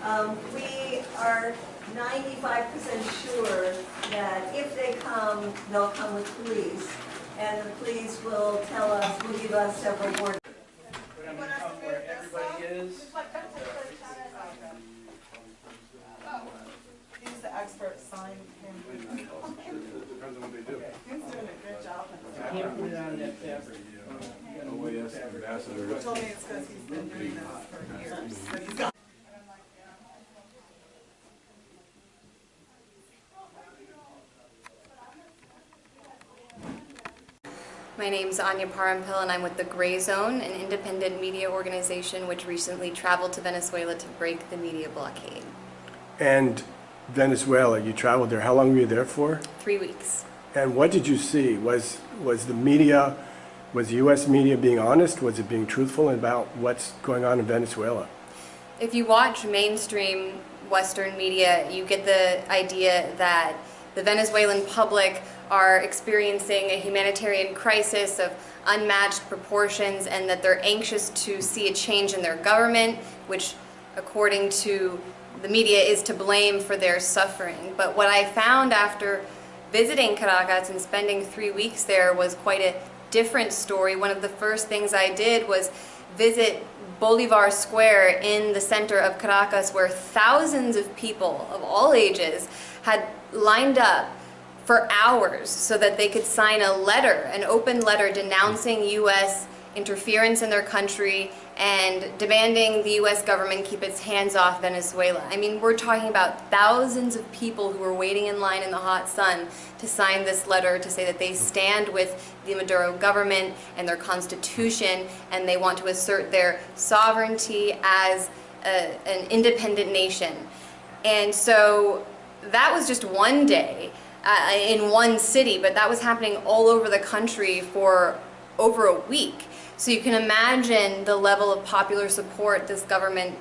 We are 95% sure that if they come, they'll come with police, and the police will tell us, will give us several more. We're going to come where everybody is. He's the expert, sign him. Depends on what they do. He's doing a good job. Can't put it on that fabric. Oh, yes, ambassador. He told me it's because he's been doing this for years. But he's got My name's Anya Parampil, and I'm with the Gray Zone, an independent media organization which recently traveled to Venezuela to break the media blockade. And Venezuela, you traveled there. How long were you there for? 3 weeks. And what did you see? Was the media, was U.S. media being honest? Was it being truthful about what's going on in Venezuela? If you watch mainstream Western media, you get the idea that the Venezuelan public are experiencing a humanitarian crisis of unmatched proportions, and that they're anxious to see a change in their government, which, according to the media, is to blame for their suffering. But what I found after visiting Caracas and spending 3 weeks there was quite a different story. One of the first things I did was visit Bolivar Square in the center of Caracas, where thousands of people of all ages had lined up for hours so that they could sign a letter, an open letter denouncing U.S. interference in their country and demanding the U.S. government keep its hands off Venezuela. I mean, we're talking about thousands of people who were waiting in line in the hot sun to sign this letter to say that they stand with the Maduro government and their constitution, and they want to assert their sovereignty as an independent nation. And so that was just one day in one city, but that was happening all over the country for over a week. So you can imagine the level of popular support this government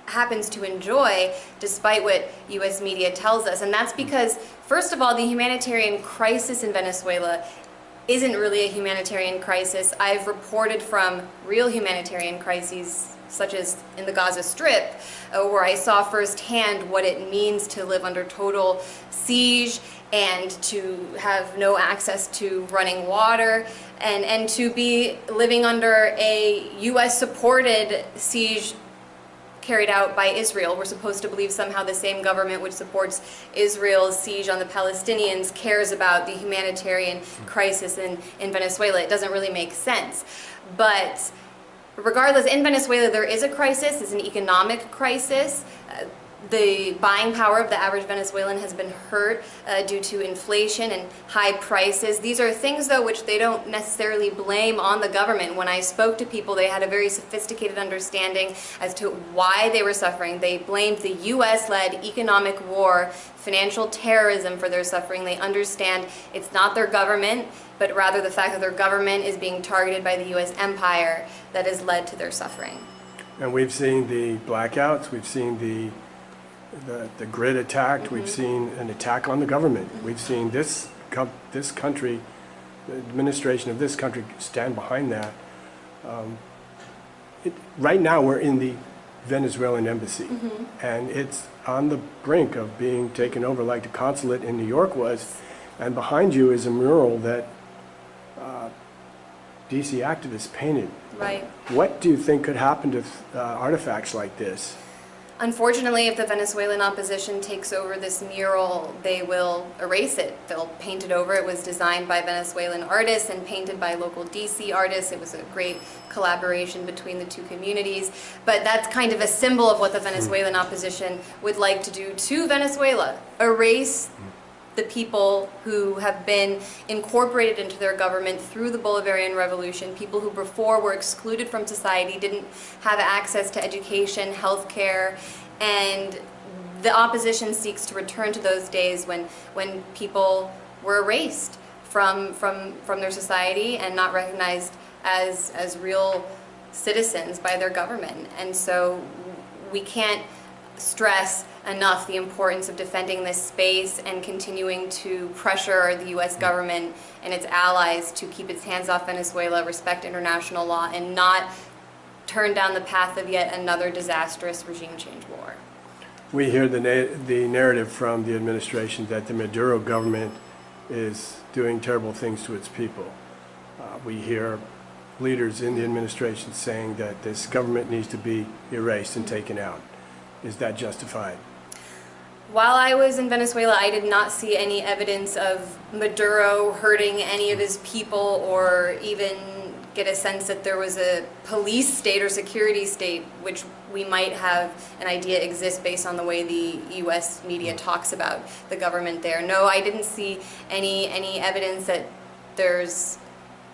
happens to enjoy, despite what U.S. media tells us. And that's because, first of all, the humanitarian crisis in Venezuela isn't really a humanitarian crisis. I've reported from real humanitarian crises, such as in the Gaza Strip, where I saw firsthand what it means to live under total siege and to have no access to running water, and to be living under a U.S.-supported siege carried out by Israel. We're supposed to believe somehow the same government which supports Israel's siege on the Palestinians cares about the humanitarian crisis in Venezuela. It doesn't really make sense. But regardless, in Venezuela there is a crisis. It's an economic crisis. The buying power of the average Venezuelan has been hurt due to inflation and high prices. These are things, though, which they don't necessarily blame on the government. When I spoke to people, they had a very sophisticated understanding as to why they were suffering. They blamed the U.S.-led economic war, financial terrorism for their suffering. They understand it's not their government, but rather the fact that their government is being targeted by the U.S. empire that has led to their suffering. And we've seen the blackouts, we've seen the grid attacked, we've seen an attack on the government. We've seen this country, the administration of this country, stand behind that. Right now we're in the Venezuelan embassy, and it's on the brink of being taken over like the consulate in New York was. And behind you is a mural that DC activists painted. Right. What do you think could happen to artifacts like this? Unfortunately, if the Venezuelan opposition takes over this mural, they will erase it. They'll paint it over. It was designed by Venezuelan artists and painted by local DC artists. It was a great collaboration between the two communities. But that's kind of a symbol of what the Venezuelan opposition would like to do to Venezuela. Erase the people who have been incorporated into their government through the Bolivarian Revolution, people who before were excluded from society, didn't have access to education, health care, and the opposition seeks to return to those days when people were erased from their society and not recognized as real citizens by their government. And so we can't stress enough the importance of defending this space and continuing to pressure the U.S. government and its allies to keep its hands off Venezuela, respect international law, and not turn down the path of yet another disastrous regime change war. We hear the narrative from the administration that the Maduro government is doing terrible things to its people. We hear leaders in the administration saying that this government needs to be erased and taken out. Is that justified? While I was in Venezuela, I did not see any evidence of Maduro hurting any of his people or even get a sense that there was a police state or security state, which we might have an idea exists based on the way the U.S. media talks about the government there. No, I didn't see any evidence that there's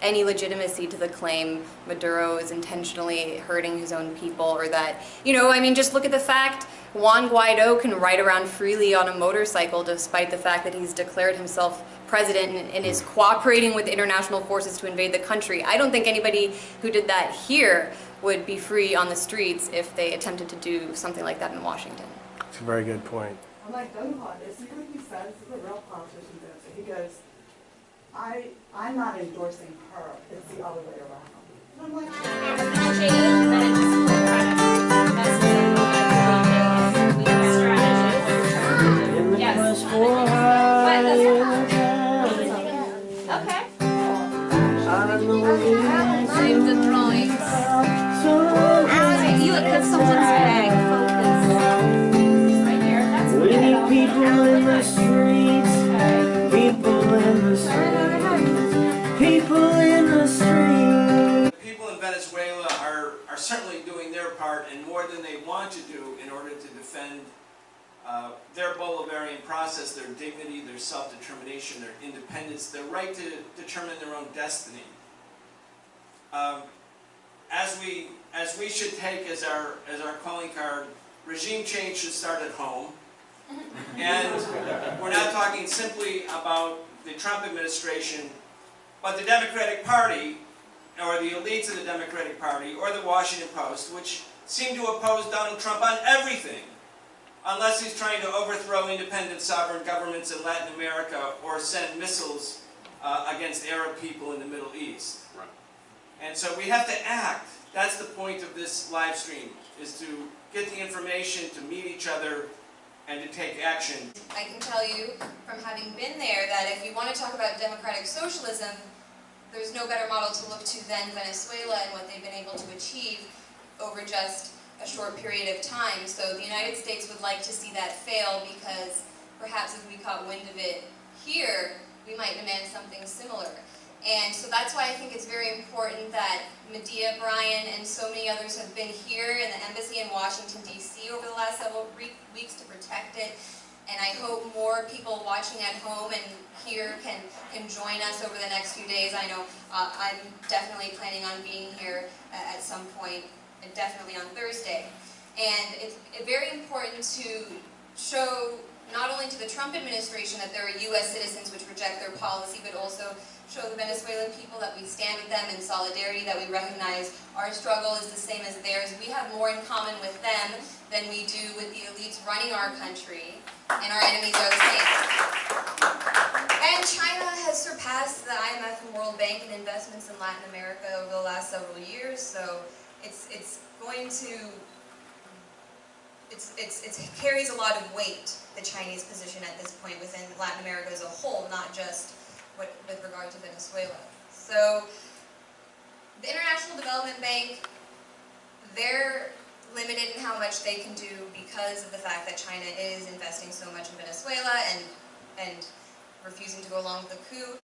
any legitimacy to the claim Maduro is intentionally hurting his own people, or that, you know, I mean, just look at the fact Juan Guaido can ride around freely on a motorcycle despite the fact that he's declared himself president and is cooperating with international forces to invade the country. I don't think anybody who did that here would be free on the streets if they attempted to do something like that in Washington. It's a very good point. I'm like, don't call this. See what he says? This is a real politician does it. He goes, I'm not endorsing her. It's the other way around. And I'm like, Okay. Save the drawings. You look at someone's bag. Focus. Right here. That's We need people in the streets. People in the streets. People in the streets. People in Venezuela are certainly doing their part, and more than they want to do, in order to defend their Bolivarian process, their dignity, their self-determination, their independence, their right to determine their own destiny. As we should take as our calling card, regime change should start at home. And we're not talking simply about the Trump administration, but the Democratic Party, or the elites of the Democratic Party, or the Washington Post, which seem to oppose Donald Trump on everything, unless he's trying to overthrow independent sovereign governments in Latin America or send missiles against Arab people in the Middle East. Right. And so we have to act. That's the point of this live stream, is to get the information, to meet each other, and to take action. I can tell you from having been there that if you want to talk about democratic socialism, there's no better model to look to than Venezuela and what they've been able to achieve over just a short period of time. So the United States would like to see that fail, because perhaps if we caught wind of it here, we might demand something similar. And so that's why I think it's very important that Medea, Brian, and so many others have been here in the embassy in Washington, D.C. over the last several weeks to protect it. And I hope more people watching at home and here can join us over the next few days. I know I'm definitely planning on being here at some point, and definitely on Thursday. And it's very important to show not only to the Trump administration that there are U.S. citizens which reject their policy, but also show the Venezuelan people that we stand with them in solidarity, that we recognize our struggle is the same as theirs. We have more in common with them than we do with the elites running our country, and our enemies are the same. And China has surpassed the IMF and World Bank in investments in Latin America over the last several years, so it carries a lot of weight, the Chinese position at this point within Latin America as a whole, not just with regard to Venezuela. So the International Development Bank, they're limited in how much they can do because of the fact that China is investing so much in Venezuela and refusing to go along with the coup.